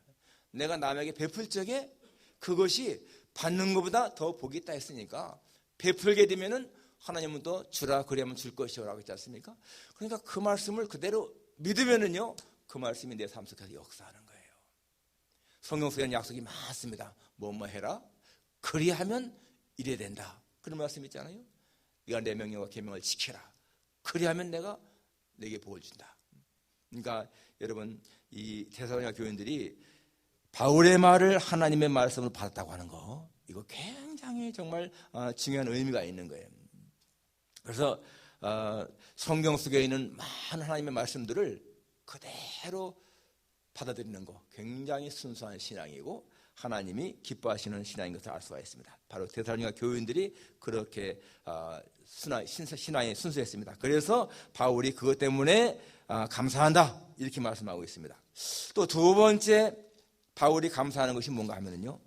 내가 남에게 베풀 적에 그것이 받는 것보다 더 복이 있다 했으니까 베풀게 되면은 하나님은 또 주라 그리하면 줄 것이오라고 했지 않습니까? 그러니까 그 말씀을 그대로 믿으면은요 그 말씀이 내 삶 속에서 역사하는 거예요. 성경 속에는 약속이 많습니다. 뭐뭐 해라 그리하면 이래야 된다. 그런 말씀 있잖아요. 네가 내 명령과 계명을 지켜라. 그리하면 내가 내게 복을 준다. 그러니까 여러분 이 데살로니가 교인들이 바울의 말을 하나님의 말씀으로 받았다고 하는 거 이거 굉장히 정말 중요한 의미가 있는 거예요. 그래서 성경 속에 있는 많은 하나님의 말씀들을 그대로 받아들이는 거 굉장히 순수한 신앙이고 하나님이 기뻐하시는 신앙인 것을 알 수가 있습니다. 바로 데살로니가 교인들이 그렇게 신앙이 순수했습니다. 그래서 바울이 그것 때문에 감사한다 이렇게 말씀하고 있습니다. 또 두 번째 바울이 감사하는 것이 뭔가 하면은요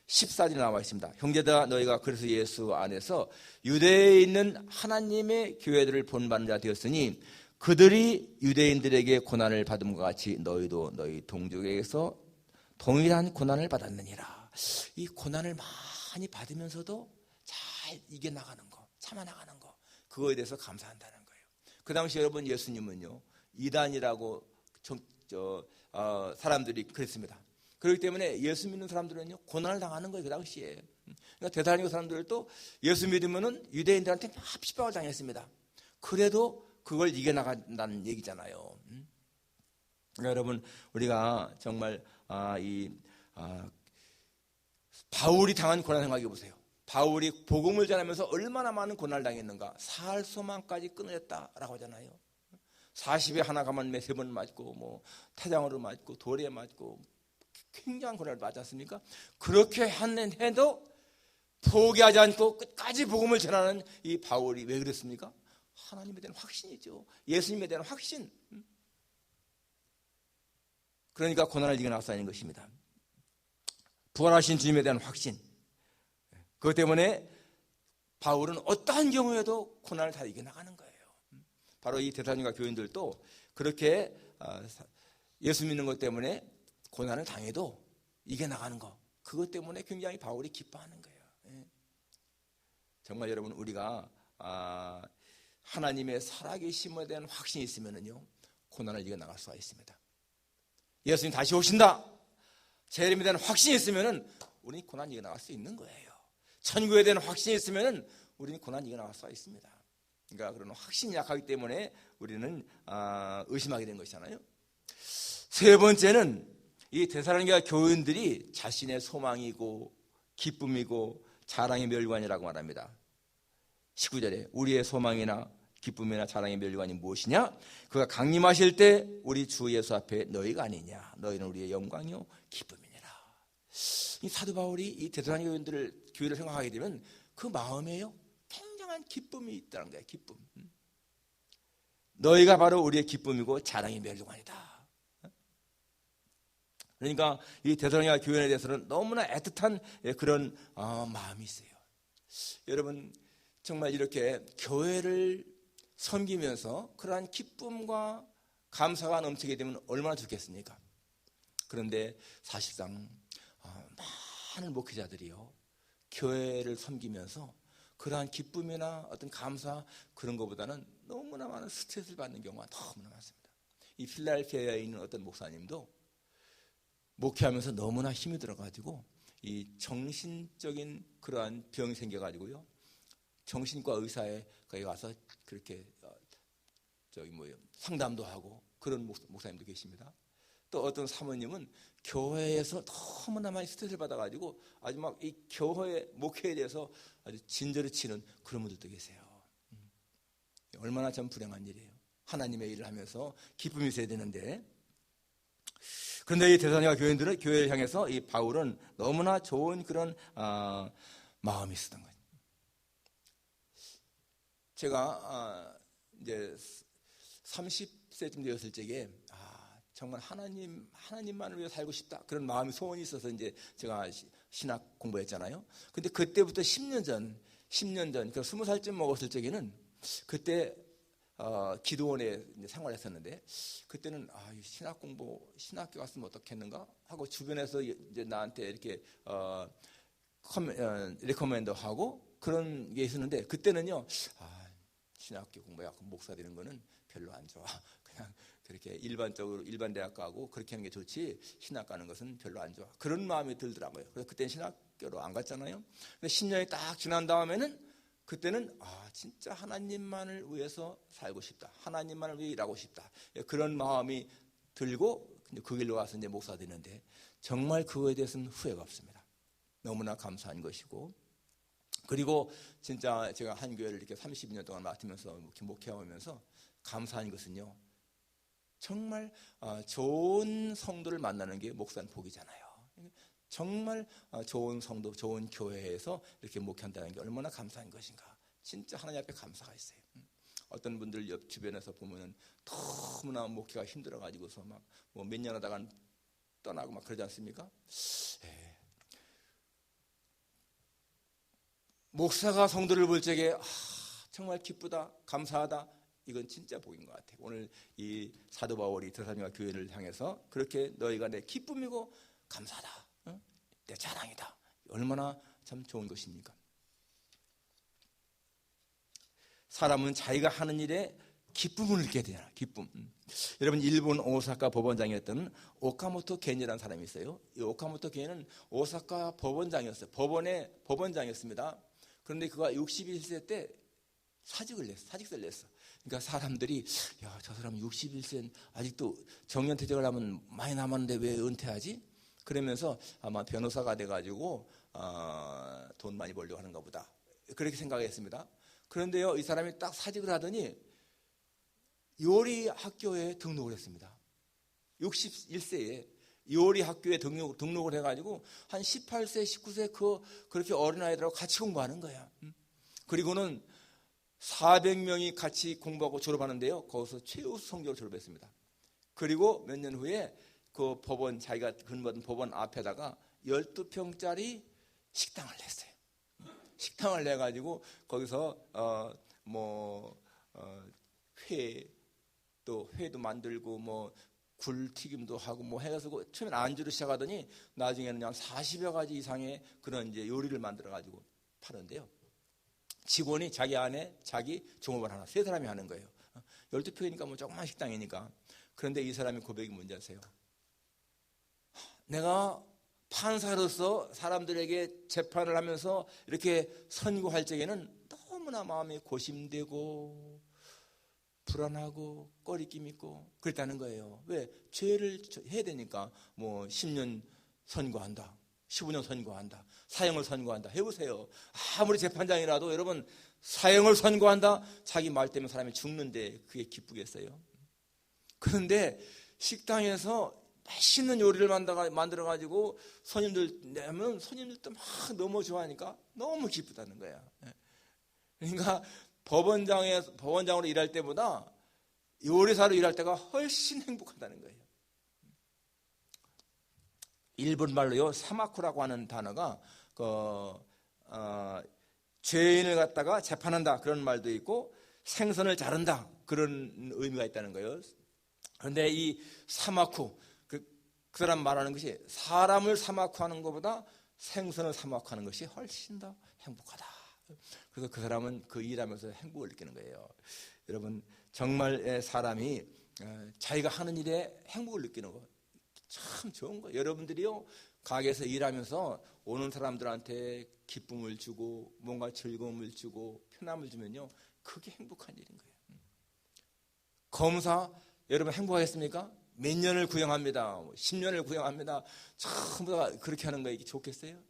14절에 나와 있습니다. 형제들아 너희가 그리스도 예수 안에서 유대에 있는 하나님의 교회들을 본받는 자 되었으니 그들이 유대인들에게 고난을 받음과 같이 너희도 너희 동족에게서 동일한 고난을 받았느니라. 이 고난을 많이 받으면서도 잘 이겨나가는 거, 참아나가는 거, 그거에 대해서 감사한다는 거예요. 그 당시 여러분 예수님은요 이단이라고 사람들이 그랬습니다. 그렇기 때문에 예수 믿는 사람들은요 고난을 당하는 거예요. 그 당시에. 그러니까 데살로니가 사람들도 예수 믿으면은 유대인들한테 막 핍박을 당했습니다. 그래도 그걸 이겨나간다는 얘기잖아요. 그러니까 여러분 우리가 정말 바울이 당한 고난 생각해 보세요. 바울이 복음을 전하면서 얼마나 많은 고난을 당했는가. 살 소망까지 끊어졌다라고 하잖아요. 40에 하나 가만 3번 맞고 뭐 태장으로 맞고 돌에 맞고 굉장한 고난을 받지 않습니까? 그렇게 해도 포기하지 않고 끝까지 복음을 전하는 이 바울이 왜 그랬습니까? 하나님에 대한 확신이죠. 예수님에 대한 확신. 그러니까 고난을 이겨나가는 것입니다. 부활하신 주님에 대한 확신. 그것 때문에 바울은 어떠한 경우에도 고난을 다 이겨나가는 거예요. 바로 이 데살로니가 교인들도 그렇게 예수 믿는 것 때문에 고난을 당해도 이겨나가는 것. 그것 때문에 굉장히 바울이 기뻐하는 거예요. 정말 여러분 우리가 하나님의 살아계심에 대한 확신이 있으면요 고난을 이겨나갈 수가 있습니다. 예수님 다시 오신다. 재림에 대한 확신이 있으면은 우리는 고난 이겨나갈 수 있는 거예요. 천국에 대한 확신이 있으면은 우리는 고난 이겨나갈 수가 있습니다. 그러니까 그런 확신이 약하기 때문에 우리는 의심하게 된 것이잖아요. 세 번째는 이 데살로니가 교인들이 자신의 소망이고 기쁨이고 자랑의 멸관이라고 말합니다. 19절에 우리의 소망이나 기쁨이나 자랑의 멸관이 무엇이냐? 그가 강림하실 때 우리 주 예수 앞에 너희가 아니냐? 너희는 우리의 영광이요 기쁨이니라. 이 사도 바울이 이 데살로니가 교인들을 교회를 생각하게 되면 그 마음에요 굉장한 기쁨이 있다는 거예요. 기쁨. 너희가 바로 우리의 기쁨이고 자랑의 멸류관이다. 그러니까 이 데살로니가 교회에 대해서는 너무나 애틋한 그런 마음이 있어요. 여러분 정말 이렇게 교회를 섬기면서 그러한 기쁨과 감사가 넘치게 되면 얼마나 좋겠습니까? 그런데 사실상 많은 목회자들이요 교회를 섬기면서 그러한 기쁨이나 어떤 감사 그런 것보다는 너무나 많은 스트레스를 받는 경우가 너무나 많습니다. 이 필라델피아에 있는 어떤 목사님도 목회하면서 너무나 힘이 들어가지고 이 정신적인 그러한 병이 생겨가지고요 정신과 의사에 거기 가서 그렇게 상담도 하고 그런 목사님도 계십니다. 또 어떤 사모님은 교회에서 너무나 많이 스트레스를 받아가지고 아주 막 이 교회 목회에 대해서 아주 진저리 치는 그런 분들도 계세요. 얼마나 참 불행한 일이에요. 하나님의 일을 하면서 기쁨이 있어야 되는데. 그런데 이 데살로니가 교인들은 교회를 향해서 이 바울은 너무나 좋은 그런 마음이 있었던 거예요. 제가 이제 30세쯤 되었을 적에 정말 하나님만을 위해 살고 싶다 그런 마음이 소원이 있어서 이제 제가 신학 공부했잖아요. 근데 그때부터 10년 전, 그러니까 20살쯤 먹었을 적에는 그때 기도원에 생활했었는데 그때는 신학교 갔으면 어떻겠는가 하고 주변에서 이제 나한테 이렇게 레코멘드 하고 그런 게 있었는데 그때는요 신학교 공부하고 목사 되는 거는 별로 안 좋아. 그냥 그렇게 일반 대학 가고 그렇게 하는 게 좋지 신학 가는 것은 별로 안 좋아. 그런 마음이 들더라고요. 그래서 그때는 신학교로 안 갔잖아요. 근데 10년이 딱 지난 다음에는 그때는 진짜 하나님만을 위해서 살고 싶다. 하나님만을 위해 일하고 싶다. 그런 마음이 들고 그 길로 와서 이제 목사 되는데 정말 그거에 대해서는 후회가 없습니다. 너무나 감사한 것이고 그리고 진짜 제가 한 교회를 이렇게 32년 동안 맡으면서 목회하면서 감사한 것은요. 정말 좋은 성도를 만나는 게 목사는 복이잖아요. 정말 좋은 성도, 좋은 교회에서 이렇게 목회한다는 게 얼마나 감사한 것인가. 진짜 하나님 앞에 감사가 있어요. 어떤 분들 옆 주변에서 보면은 너무나 목회가 힘들어가지고서 막 뭐 몇 년 하다가 떠나고 막 그러지 않습니까? 목사가 성도를 볼 적에 정말 기쁘다, 감사하다. 이건 진짜 복인 것 같아요. 오늘 이 사도 바울이 데살로니가 교회를 향해서 그렇게 너희가 내 기쁨이고 감사하다, 내 자랑이다. 얼마나 참 좋은 것입니까? 사람은 자기가 하는 일에 기쁨을 느껴야 되잖아요. 기쁨. 여러분 일본 오사카 법원장이었던 오카모토 겐이라는 사람이 있어요. 이 오카모토 겐은 오사카 법원장이었어요. 법원의 법원장이었습니다. 그런데 그가 61세 때 사직세를 냈어. 그러니까 사람들이 저 사람 61세는 아직도 정년퇴직을 하면 많이 남았는데 왜 은퇴하지? 그러면서 아마 변호사가 돼가지고 돈 많이 벌려고 하는가 보다. 그렇게 생각했습니다. 그런데요, 이 사람이 딱 사직을 하더니 요리 학교에 등록을 했습니다. 61세에 요리 학교에 등록을 해가지고 한 18세, 19세 그렇게 어린아이들하고 같이 공부하는 거야. 그리고는 400명이 같이 공부하고 졸업하는데요. 거기서 최우수 성적으로 졸업했습니다. 그리고 몇 년 후에 그 법원, 자기가 근무하던 법원 앞에다가 12평짜리 식당을 냈어요. 식당을 내가지고 거기서 회도 만들고 뭐 굴튀김도 하고 뭐 해가지고 처음엔 안주로 시작하더니 나중에는 한 40여 가지 이상의 그런 이제 요리를 만들어가지고 파는데요. 직원이 자기 안에 자기 종업원 하나, 3사람이 하는 거예요. 12평이니까 뭐 조그만 식당이니까. 그런데 이 사람의 고백이 뭔지 아세요? 내가 판사로서 사람들에게 재판을 하면서 이렇게 선고할 적에는 너무나 마음이 고심되고 불안하고 꺼리낌 있고 그랬다는 거예요. 왜? 죄를 해야 되니까 뭐 10년 선고한다. 15년 선고한다. 사형을 선고한다. 해보세요. 아무리 재판장이라도 여러분 사형을 선고한다. 자기 말 때문에 사람이 죽는데 그게 기쁘겠어요? 그런데 식당에서 맛있는 요리를 만들어가지고 손님들 내면 손님들도 막 너무 좋아하니까 너무 기쁘다는 거야. 그러니까 법원장으로 일할 때보다 요리사로 일할 때가 훨씬 행복하다는 거예요. 일본 말로요, 사마쿠라고 하는 단어가 죄인을 갖다가 재판한다 그런 말도 있고 생선을 자른다 그런 의미가 있다는 거예요. 그런데 이 사마쿠 그 사람 말하는 것이 사람을 사마쿠하는 것보다 생선을 사마쿠하는 것이 훨씬 더 행복하다. 그래서 그 사람은 그 일하면서 행복을 느끼는 거예요. 여러분 정말 사람이 자기가 하는 일에 행복을 느끼는 거 참 좋은 거예요. 여러분들이요 가게에서 일하면서 오는 사람들한테 기쁨을 주고 뭔가 즐거움을 주고 편함을 주면요 그게 행복한 일인 거예요. 검사 여러분 행복하겠습니까? 몇 년을 구형합니다. 10년을 구형합니다. 전부 다 그렇게 하는 거 이게 좋겠어요?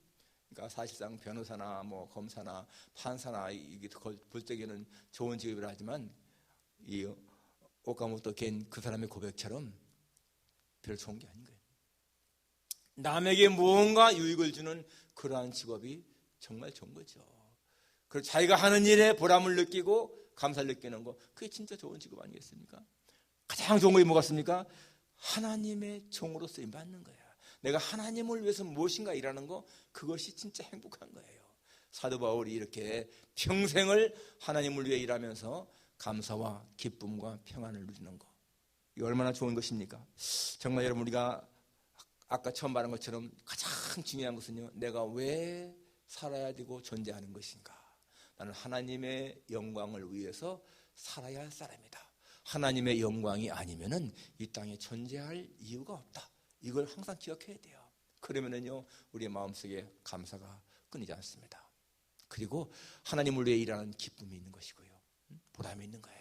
그러니까 사실상 변호사나 뭐 검사나 판사나 이게 볼 적에는 좋은 직업이라 하지만 이 오카모토 겐 그 사람의 고백처럼 별로 좋은 게 아닌 거예요. 남에게 무언가 유익을 주는 그러한 직업이 정말 좋은 거죠. 그리고 자기가 하는 일에 보람을 느끼고 감사를 느끼는 거 그게 진짜 좋은 직업 아니겠습니까? 가장 좋은 것이 뭐겠습니까? 하나님의 종으로 쓰임 받는 거야. 내가 하나님을 위해서 무엇인가 일하는 거 그것이 진짜 행복한 거예요. 사도 바울이 이렇게 평생을 하나님을 위해 일하면서 감사와 기쁨과 평안을 누리는 거 이거 얼마나 좋은 것입니까? 정말 여러분 우리가 아까 처음 말한 것처럼 가장 중요한 것은요 내가 왜 살아야 되고 존재하는 것인가? 나는 하나님의 영광을 위해서 살아야 할 사람이다. 하나님의 영광이 아니면은 이 땅에 존재할 이유가 없다. 이걸 항상 기억해야 돼요. 그러면은요 우리의 마음속에 감사가 끊이지 않습니다. 그리고 하나님을 위해 일하는 기쁨이 있는 것이고요 보람이 있는 거예요.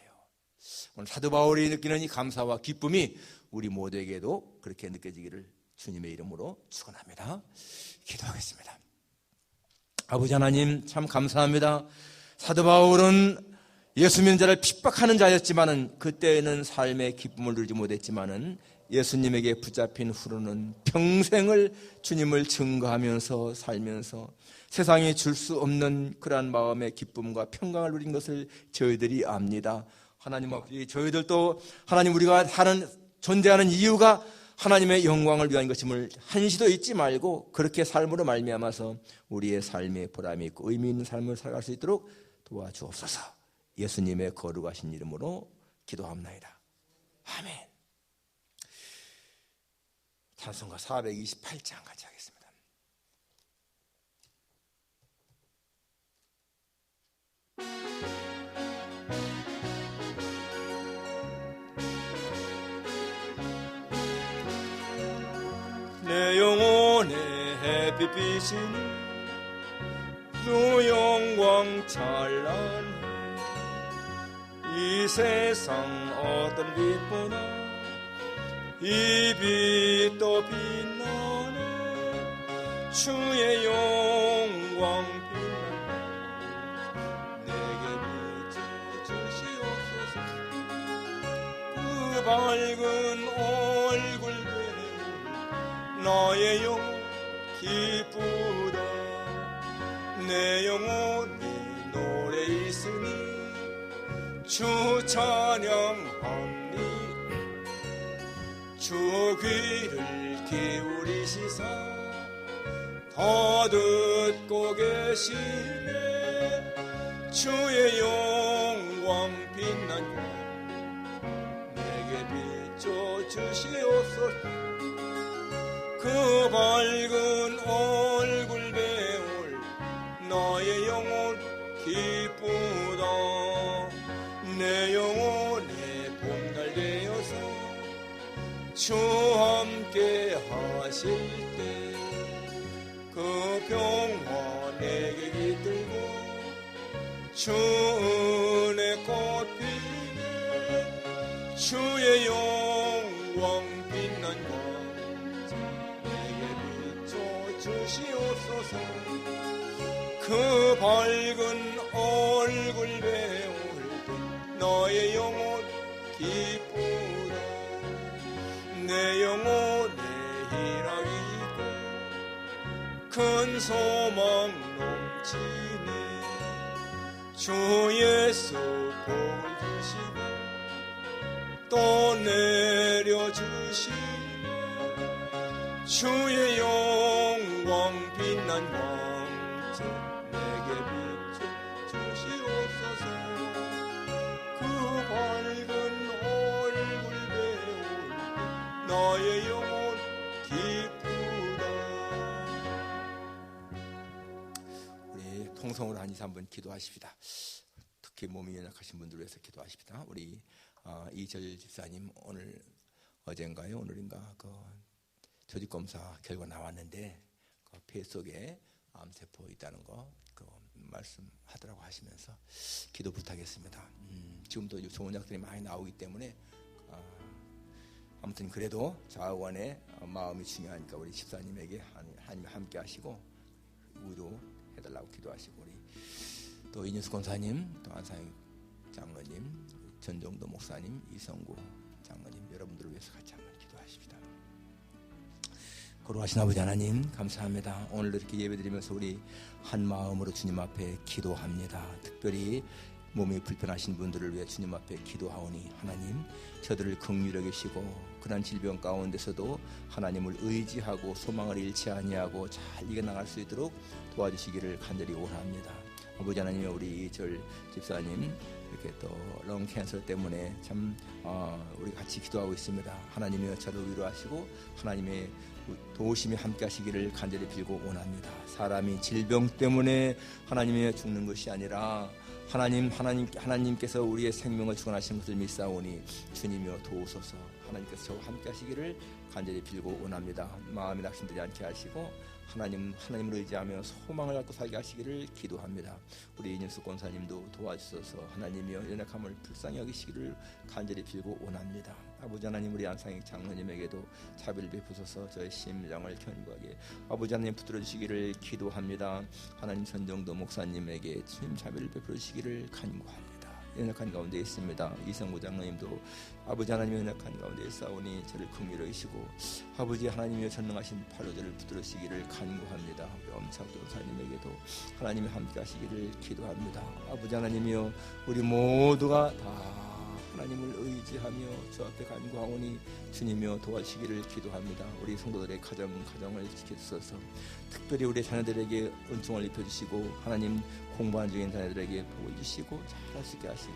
오늘 사도 바울이 느끼는 이 감사와 기쁨이 우리 모두에게도 그렇게 느껴지기를 주님의 이름으로 축원합니다. 기도하겠습니다. 아버지 하나님 참 감사합니다. 사도 바울은 예수 믿는 자를 핍박하는 자였지만은 그때는 삶의 기쁨을 누리지 못했지만은 예수님에게 붙잡힌 후로는 평생을 주님을 증거하면서 살면서 세상에 줄 수 없는 그러한 마음의 기쁨과 평강을 누린 것을 저희들이 압니다. 하나님 아버지 저희들도 하나님 우리가 존재하는 이유가 하나님의 영광을 위한 것임을 한시도 잊지 말고 그렇게 삶으로 말미암아서 우리의 삶에 보람이 있고 의미 있는 삶을 살아갈 수 있도록 도와주옵소서. 예수님의 거룩하신 이름으로 기도합나이다. 아멘. 찬송가 428장 같이 하겠습니다. 내 영혼의 햇빛이니 주 영광 찬란해 이 세상 어떤 빛보다 이 빛도 빛나네 주의 영광 빛나네 내게 비춰주시옵소서 그 밝은 얼굴 배우 나의 영혼 기쁘다 내 영혼이 노래 있으니 주 찬양합니 주 귀를 기울이시사 더 듣고 계시네 주의 영광 빛난 것 내게 비춰주시옵소서 그 밝은 얼굴 배울 너의 영혼 기쁘다 내 영혼에 봄날 되어서 주 함께 하실 때 그 평화 내게 깃들고 주 은혜 꽃 피네 주의 영광 빛난 것 내게 비춰주시옵소서 그 밝은 얼굴 배울 때 너의 영혼 기쁘다 내 영혼에 큰 소망 넘치니 주 예수 볼 주시고 또 내려주시네 주의 영광 빛난 광채 내게 비춰주시옵소서 그 밝은 얼굴 배울 나의 영혼 기쁘다. 우리 통성으로 한 2, 3분 기도하십시다. 특히 몸이 연약하신 분들 위해서 기도하십시다. 우리 이철 집사님 오늘 어젠가요 오늘인가 그 조직검사 결과 나왔는데 그 폐 속에 암세포 있다는 거 그 말씀하더라고 하시면서 기도 부탁했습니다. 지금도 좋은 약들이 많이 나오기 때문에 아무튼 그래도 좌우간의 마음이 중요하니까 우리 집사님에게 하나님 함께 하시고 위로해달라고 기도하시고 우리 또 이윤수 권사님 또 안상희 장로님 전정도 목사님 이성구 장로님 여러분들을 위해서 같이 한번 기도하십시다. 거룩하신 아버지 하나님 감사합니다. 오늘도 이렇게 예배드리면서 우리 한 마음으로 주님 앞에 기도합니다. 특별히 몸이 불편하신 분들을 위해 주님 앞에 기도하오니 하나님 저들을 긍휼히 여기시고 그런 질병 가운데서도 하나님을 의지하고 소망을 잃지 아니하고 잘 이겨나갈 수 있도록 도와주시기를 간절히 원합니다. 아버지 하나님 우리 이철 집사님 이렇게 또 런캔서 때문에 참 우리 같이 기도하고 있습니다. 하나님이여 저를 위로하시고 하나님의 도우심이 함께 하시기를 간절히 빌고 원합니다. 사람이 질병 때문에 하나님이여 죽는 것이 아니라 하나님께서 우리의 생명을 주관하시는 것을 믿사오니 주님이여 도우소서. 하나님께서 저와 함께 하시기를 간절히 빌고 원합니다. 마음이 낙심되지 않게 하시고 하나님을 의지하며 소망을 갖고 살게 하시기를 기도합니다. 우리 이윤수 권사님도 도와주셔서 하나님이여 연약함을 불쌍히 여기시기를 간절히 빌고 원합니다. 아버지 하나님 우리 안상희 장로님에게도 자비를 베푸소서 저의 심령을 견고하게 아버지 하나님 붙들어 주시기를 기도합니다. 하나님 전정도 목사님에게 주님 자비를 베풀어 주시기를 간구합니다. 연약한 가운데 있습니다. 이성구 장로님도 아버지 하나님의 연약한 가운데 있사오니 저를 긍휼히 여기시고 아버지 하나님의 전능하신 팔로 저를 붙들으시기를 간구합니다. 우리 엄창도 권사님에게도 하나님이 함께 하시기를 기도합니다. 아버지 하나님이여 우리 모두가 다 하나님을 의지하며 주 앞에 간구하오니 주님이여 도와주시기를 기도합니다. 우리 성도들의 가정을 지켜주셔서 특별히 우리 자녀들에게 은총을 입혀주시고 하나님 공부하는 중인 자녀들에게 복을 주시고 잘할 수 있게 하시고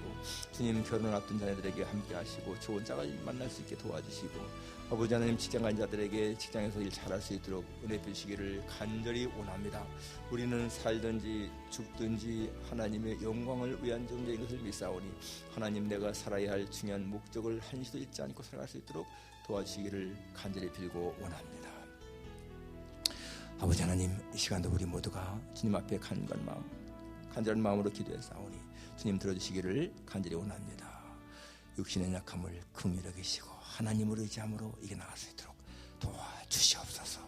주님 결혼 앞둔 자녀들에게 함께 하시고 좋은 짝을 만날 수 있게 도와주시고 아버지 하나님 직장 간 자들에게 직장에서 일 잘할 수 있도록 은혜 주시기를 간절히 원합니다. 우리는 살든지 죽든지 하나님의 영광을 위한 존재인 것을 믿사오니 하나님 내가 살아야 할 중요한 목적을 한시도 잃지 않고 살아갈 수 있도록 도와주시기를 간절히 빌고 원합니다. 아버지 하나님 이 시간도 우리 모두가 주님 앞에 간절한 마음으로 기도했사오니 주님 들어주시기를 간절히 원합니다. 육신의 약함을 긍휼히 여기시고 하나님을 의지함으로 이겨나갈 수 있도록 도와주시옵소서.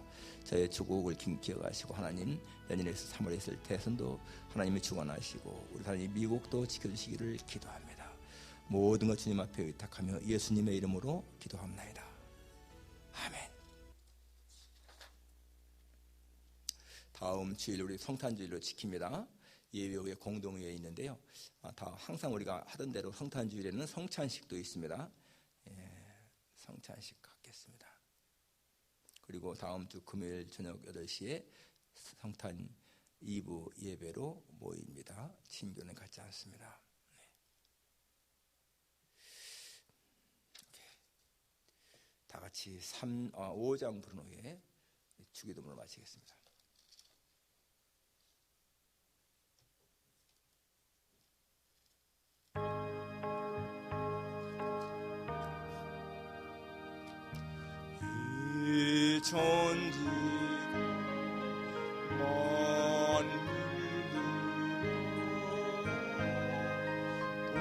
저의 조국을 기억하시고 하나님 연인에서 3월에 있을 대선도 하나님이 주관하시고 우리 하나님 미국도 지켜주시기를 기도합니다. 모든 것 주님 앞에 의탁하며 예수님의 이름으로 기도합나이다. 아멘. 다음 주일 우리 성탄주일로 지킵니다. 예배후에 공동회에 있는데요. 항상 우리가 하던 대로 성탄주일에는 성찬식도 있습니다. 성찬식 갖겠습니다. 그리고 다음 주 금요일 저녁 8시에 성탄 2부 예배로 모입니다. 친교는 갖지 않습니다. 다 같이 5장 부른 후에 주기도문을 마치겠습니다. 이 천지가 만민들로 복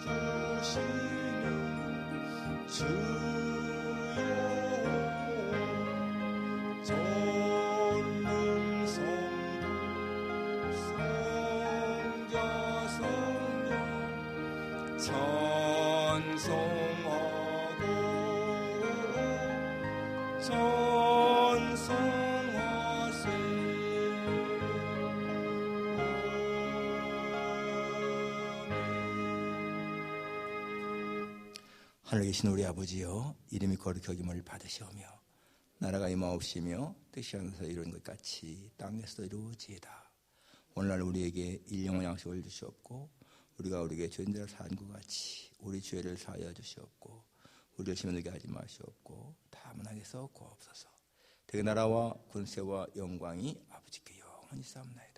주시는 주여 전능성부 성자 성령 찬송하고 찬송하소 하늘에 계신 우리 아버지여, 이름이 거룩히 여김을 받으시오며 나라가 임하옵시며 뜻이 하늘에서 이루어진 것 같이 땅에서도 이루어지이다. 오늘날 우리에게 일용할 양식을 주시옵고 우리가 우리에게 죄인들을 사한 것 같이 우리 죄를 사하여 주시옵고 우리를 시험에 들게 하지 마시옵고 다만 하게서 구하옵소서. 대개 나라와 군세와 영광이 아버지께 영원히 싸움나이다.